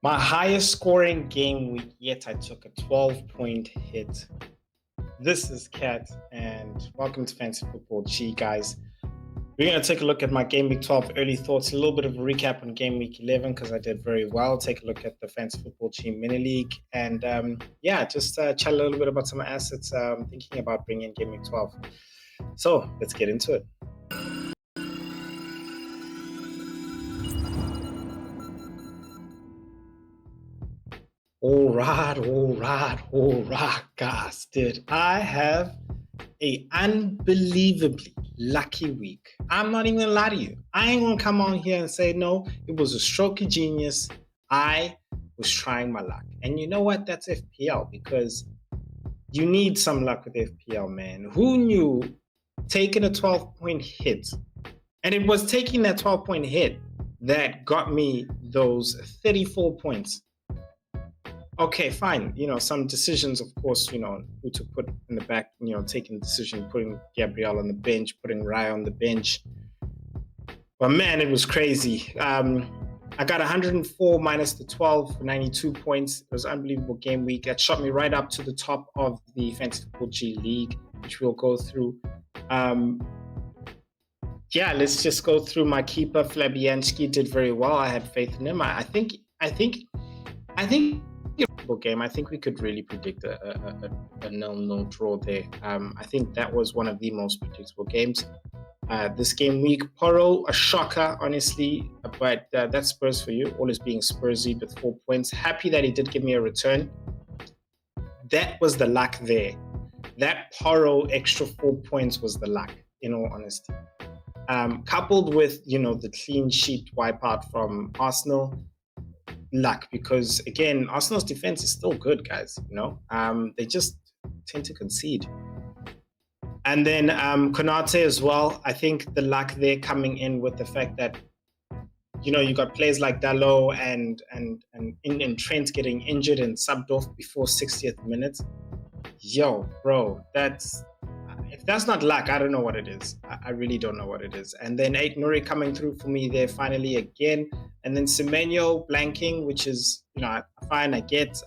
My highest scoring game week yet, I took a 12-point hit. This is Kat, and welcome to Fantasy Football G, guys. We're going to take a look at my Game Week 12 early thoughts, a little bit of a recap on Game Week 11 because I did very well. Take a look at the Fantasy Football G Mini League, and just chat a little bit about some assets I'm thinking about bringing in Game Week 12. So let's get into it. All right, guys. Did I have a unbelievably lucky week? I'm not even gonna lie to you. I ain't gonna come on here and say no, it was a stroke of genius. I was trying my luck. And you know what? That's FPL because you need some luck with FPL, man. Who knew taking a 12-point hit? And it was taking that 12-point hit that got me those 34 points. Okay, fine. Some decisions, of course, who to put in the back, taking the decision, putting Gabriel on the bench, putting Raya on the bench. But man, it was crazy. I got 104 minus the 12 for 92 points. It was an unbelievable game week. That shot me right up to the top of the Fantasy Football G League, which we'll go through. Let's just go through my keeper. Fabianski did very well. I had faith in him. I think game. I think we could really predict a 0-0 draw there. I think that was one of the most predictable games this game week. Porro, a shocker, honestly, but that's Spurs for you. Always being Spursy with 4 points. Happy that he did give me a return. That was the luck there. That Porro extra 4 points was the luck, in all honesty. Coupled with, the clean sheet wipeout from Arsenal, luck, because again, Arsenal's defense is still good, guys. They just tend to concede. And then Konate as well. I think the luck there coming in with the fact that you got players like Dalot and Trent getting injured and subbed off before 60th minute. Yo, bro, if that's not luck, I don't know what it is. I really don't know what it is. And then Ait Nouri coming through for me there finally again. And then Semenyo blanking, which is, fine, I get.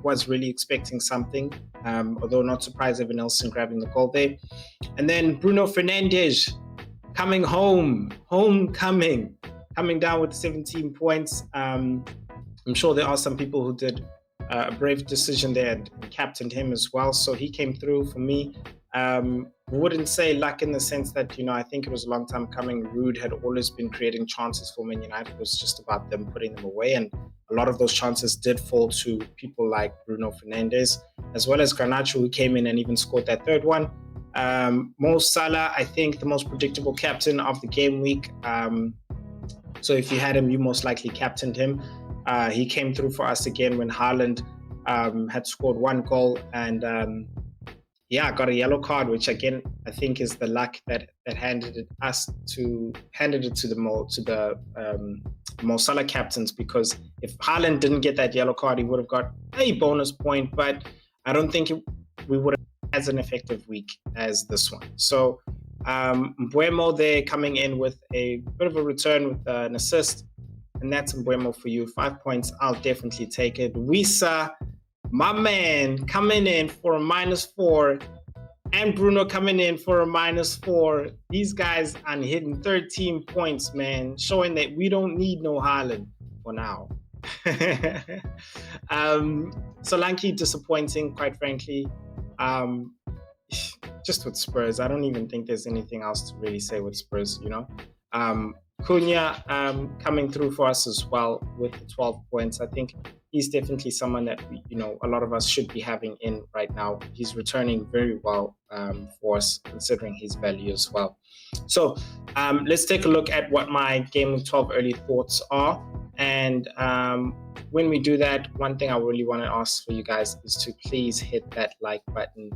Was really expecting something, although not surprised Evan Nelson grabbing the goal there. And then Bruno Fernandes coming homecoming, coming down with 17 points. I'm sure there are some people who did a brave decision there and captained him as well. So he came through for me. Wouldn't say luck in the sense that, I think it was a long time coming. Rude had always been creating chances for Man United. It was just about them putting them away. And a lot of those chances did fall to people like Bruno Fernandes, as well as Garnacho, who came in and even scored that third one. Mo Salah, I think the most predictable captain of the game week. So if you had him, you most likely captained him. He came through for us again when Haaland had scored one goal and got a yellow card, which again I think is the luck that handed it to the Mo Salah captains, because if Haaland didn't get that yellow card, he would have got a bonus point, but I don't think we would have as an effective week as this one. So Mbuemo there coming in with a bit of a return with an assist, and that's Mbuemo for you. 5 points, I'll definitely take it. Wisa, my man, coming in for a -4, and Bruno coming in for a -4. These guys are hitting 13 points, man, showing that we don't need no Haaland for now. Solanke quite disappointing, just with Spurs. I don't even think there's anything else to really say with Spurs, Cunha coming through for us as well with the 12 points. I think he's definitely someone that a lot of us should be having in right now. He's returning very well for us, considering his value as well. So let's take a look at what my Game Week 12 early thoughts are. And when we do that, one thing I really want to ask for you guys is to please hit that like button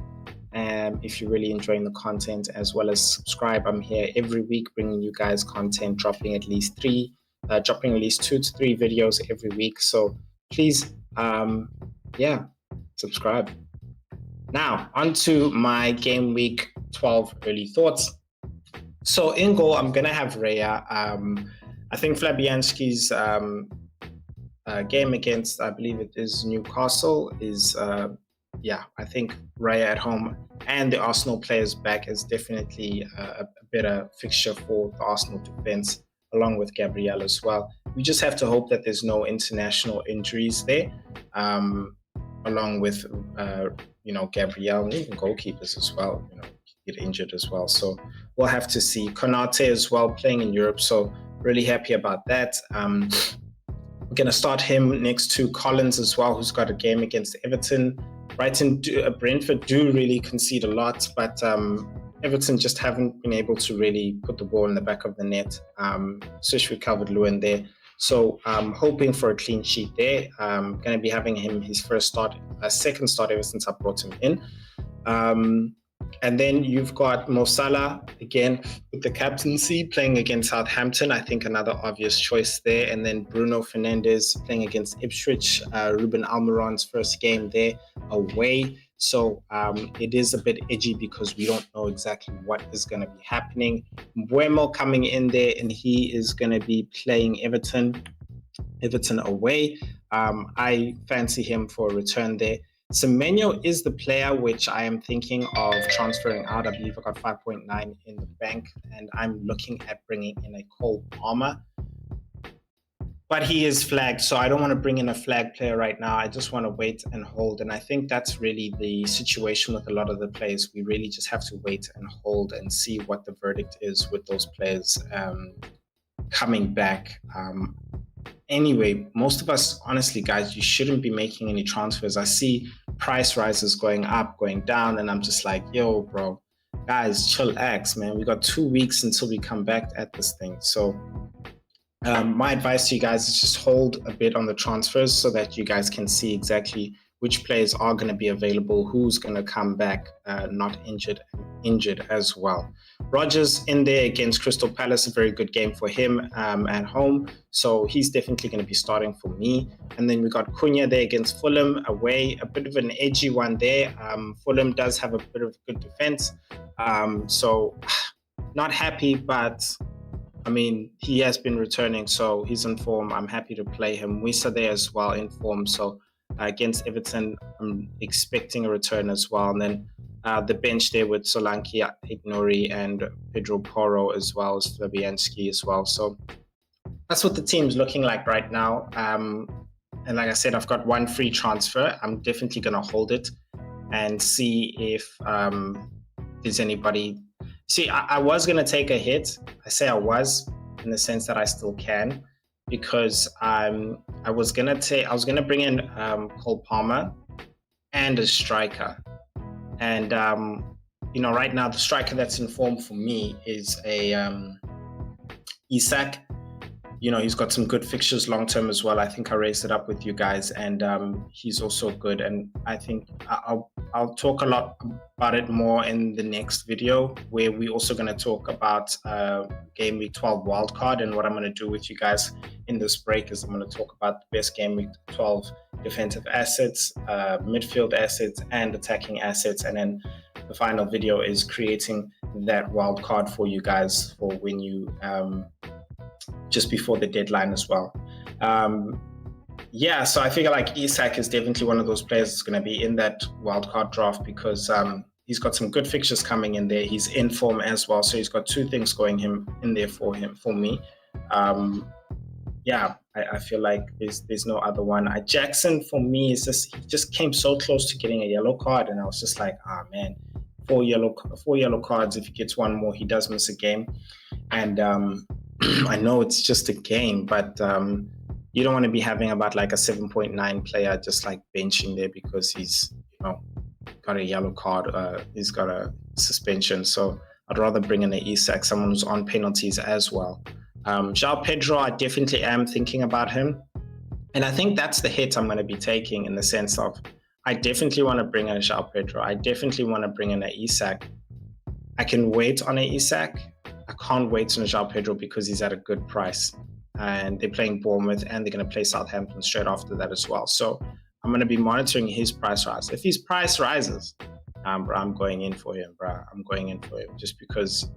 if you're really enjoying the content, as well as subscribe. I'm here every week bringing you guys content, dropping at least 2 to 3 videos every week. So please, subscribe. Now, on to my Game Week 12 early thoughts. So in goal, I'm going to have Raya. I think Fabianski's game against, I believe it is Newcastle, is I think Raya at home and the Arsenal players back is definitely a better fixture for the Arsenal defense, along with Gabriel as well. We just have to hope that there's no international injuries there, along with Gabriel and even goalkeepers as well. Get injured as well, so we'll have to see. Konate as well playing in Europe, so really happy about that. We're going to start him next to Collins as well, who's got a game against Everton. Brentford do really concede a lot, but Everton just haven't been able to really put the ball in the back of the net, especially with Calvert-Lewin there. So I'm hoping for a clean sheet there. I'm going to be having him his second start ever since I brought him in. And then you've got Mo Salah, again, with the captaincy, playing against Southampton. I think another obvious choice there. And then Bruno Fernandes playing against Ipswich. Ruben Almiron's first game there away. So it is a bit edgy because we don't know exactly what is going to be happening. Mbeumo coming in there, and he is going to be playing Everton away. I fancy him for a return there. Semenyo is the player which I am thinking of transferring out. I believe I got 5.9 in the bank, and I'm looking at bringing in a Cole Palmer. But he is flagged, so I don't want to bring in a flag player right now. I just want to wait and hold. And I think that's really the situation with a lot of the players. We really just have to wait and hold and see what the verdict is with those players coming back. Anyway, most of us, honestly, guys, you shouldn't be making any transfers. I see price rises going up, going down, and I'm just like, yo, bro, guys, chillax, man. We got 2 weeks until we come back at this thing. So my advice to you guys is just hold a bit on the transfers so that you guys can see exactly which players are going to be available, who's going to come back not injured as well. Rodgers in there against Crystal Palace, a very good game for him at home. So he's definitely going to be starting for me. And then we got Cunha there against Fulham away, a bit of an edgy one there. Fulham does have a bit of good defense. So not happy, but I mean, he has been returning, so he's in form. I'm happy to play him. Wissa there as well in form. So against Everton, I'm expecting a return as well. And then the bench there with Solanke, Ignori, and Pedro Porro, as well as Fabianski as well. So that's what the team's looking like right now. And like I said, I've got one free transfer. I'm definitely going to hold it and see if there's anybody. See, I was going to take a hit. I say I was, in the sense that I still can, because I was going to bring in Cole Palmer and a striker. And, right now the striker that's in form for me is Isak. He's got some good fixtures long-term as well. I think I raised it up with you guys, and he's also good. And I think I'll talk a lot about it more in the next video, where we're also going to talk about Game Week 12 wildcard. And what I'm going to do with you guys in this break is I'm going to talk about the best Game Week 12 defensive assets, midfield assets, and attacking assets. And then the final video is creating that wildcard for you guys for when you... just before the deadline as well. So I figure like Isak is definitely one of those players that's going to be in that wildcard draft, because he's got some good fixtures coming in there. He's in form as well, so he's got two things going in there for me. I feel like there's no other one. Jackson for me he just came so close to getting a yellow card, and I was just like, man, four yellow cards. If he gets one more, he does miss a game. And I know it's just a game, but you don't want to be having about like a 7.9 player just like benching there because he's got a yellow card, he's got a suspension. So I'd rather bring in an Isak, someone who's on penalties as well. João Pedro, I definitely am thinking about him, and I think that's the hit I'm going to be taking, in the sense of I definitely want to bring in a João Pedro. I definitely want to bring in an Isak. I can wait on an Isak. I can't wait on João Pedro because he's at a good price, and they're playing Bournemouth, and they're going to play Southampton straight after that as well. So I'm going to be monitoring his price rise. If his price rises, I'm going in for him, bro. I'm going in for him just because,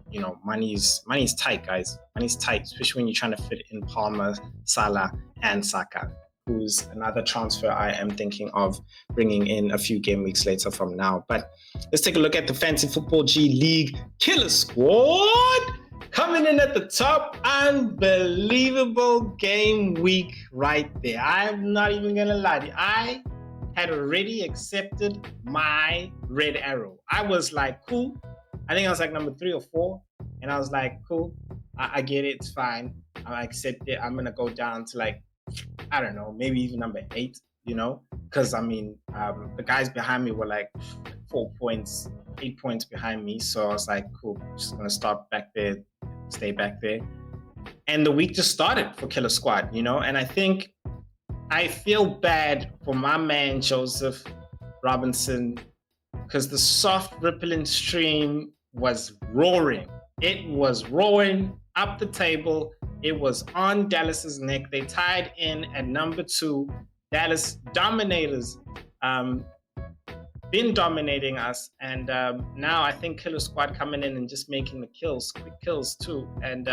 money's tight, guys. Money's tight, especially when you're trying to fit in Palmer, Salah, and Saka. who's another transfer I am thinking of bringing in a few game weeks later from now. But let's take a look at the Fantasy Football G League Killer Squad. Coming in at the top, unbelievable game week right there. I'm not even going to lie to you. I had already accepted my red arrow. I was like, cool. I think I was like number 3 or 4. And I was like, cool. I get it. It's fine. I accept it. I'm going to go down to like, I don't know, maybe even number 8, you know? Because, I mean, the guys behind me were like 4 points, 8 points behind me. So I was like, cool. I'm just going to start back there, stay back there. And the week just started for Killer Squad, you know? And I think I feel bad for my man, Joseph Robinson, because the soft rippling stream was roaring. It was roaring up the table. It was on Dallas's neck. They tied in at number 2. Dallas dominators, been dominating us. And now I think Killer Squad coming in and just making the kills, quick kills too. And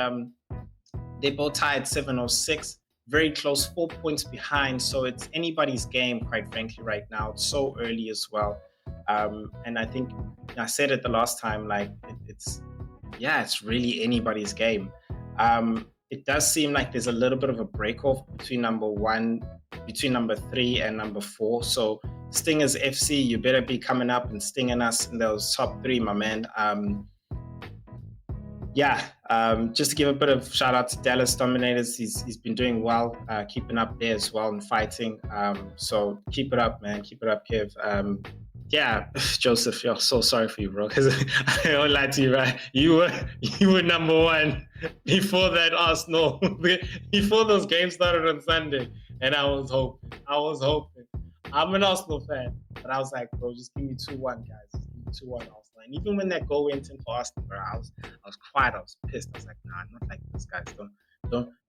they both tied 706. Very close, 4 points behind. So it's anybody's game, quite frankly, right now. It's so early as well. And I think I said it the last time, like it's really anybody's game. It does seem like there's a little bit of a break off between number 3 and number 4. So Stingers FC, you better be coming up and stinging us in those top 3, my man. Just to give a bit of shout out to Dallas Dominators. He's been doing well, keeping up there as well and fighting. So keep it up, man. Keep it up, Kev. Joseph, so sorry for you, bro. Because I don't lie to you, right? You were number 1 before that Arsenal, before those games started on Sunday, and I was hoping. I'm an Arsenal fan, but I was like, bro, just give me 2-1, guys. Just give me 2-1 Arsenal. And even when that goal went in for Arsenal, bro, I was quiet. I was pissed. I was like, nah, not like this, guys.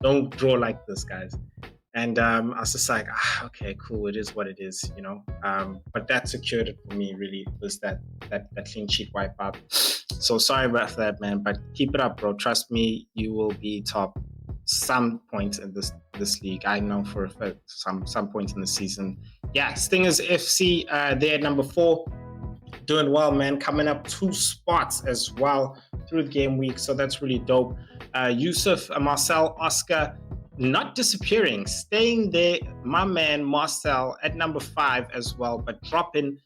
Don't draw like this, guys. And I was just like, okay, cool. It is what it is, you know. But that secured it for me, really, was that clean sheet wipeout. So sorry about that, man. But keep it up, bro. Trust me, you will be top some points in this league. I know for a fact some points in the season. Yeah, Stingers FC, they're at number 4. Doing well, man. Coming up 2 spots as well through the game week. So that's really dope. Yusuf, Marcel, Oscar, not disappearing, staying there. My man Marcel at number 5 as well, but dropping.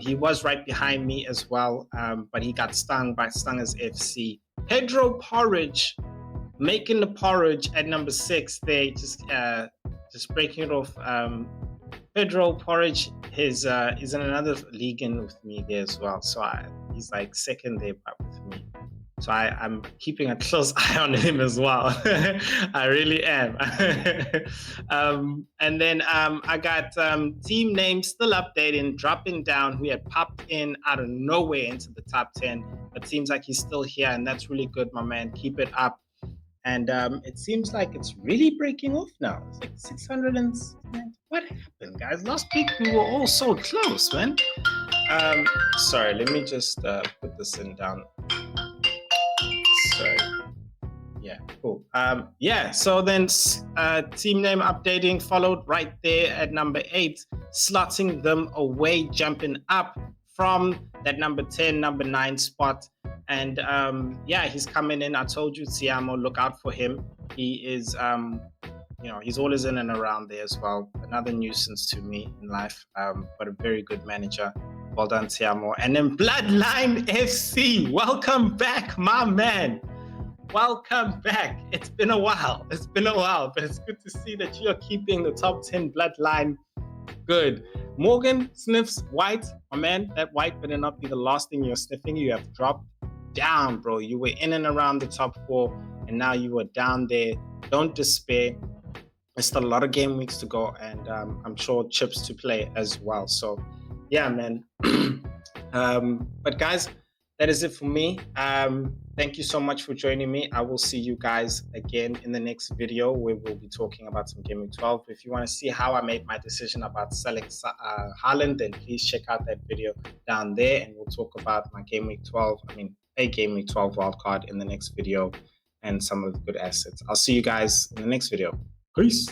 He was right behind me as well, but he got stung by Stingers FC. Pedro Porridge making the porridge at number 6 there, just breaking it off. Pedro Porridge is in another league in with me there as well, so he's like second there with me. So I'm keeping a close eye on him as well. I really am. And then I got team names still updating, dropping down, who had popped in out of nowhere into the top 10. But seems like he's still here, and that's really good, my man. Keep it up. And it seems like it's really breaking off now. It's like 600 and... What happened, guys? Last week we were all so close, man. Sorry, let me just put this in down. Sorry. Yeah, cool. So then team name updating followed right there at number 8, slotting them away, jumping up from that number 10, number 9 spot. And he's coming in. I told you, Tiamo, look out for him. He is, he's always in and around there as well. Another nuisance to me in life, but a very good manager. Well done, Tiamo. And then Bloodline FC, welcome back, my man. Welcome back. It's been a while, but it's good to see that you're keeping the top 10 Bloodline good. Morgan sniffs white. My man, that white better not be the last thing you're sniffing. You have dropped down, bro. You were in and around the top 4, and now you are down there. Don't despair. There's still a lot of game weeks to go, and I'm sure chips to play as well. So, yeah, man. But guys, that is it for me. Thank you so much for joining me. I will see you guys again in the next video, where we'll be talking about some Gameweek 12. If you want to see how I made my decision about selling Haaland, then please check out that video down there, and we'll talk about my Gameweek 12. A Gameweek 12 wildcard in the next video, and some of the good assets. I'll see you guys in the next video. Peace.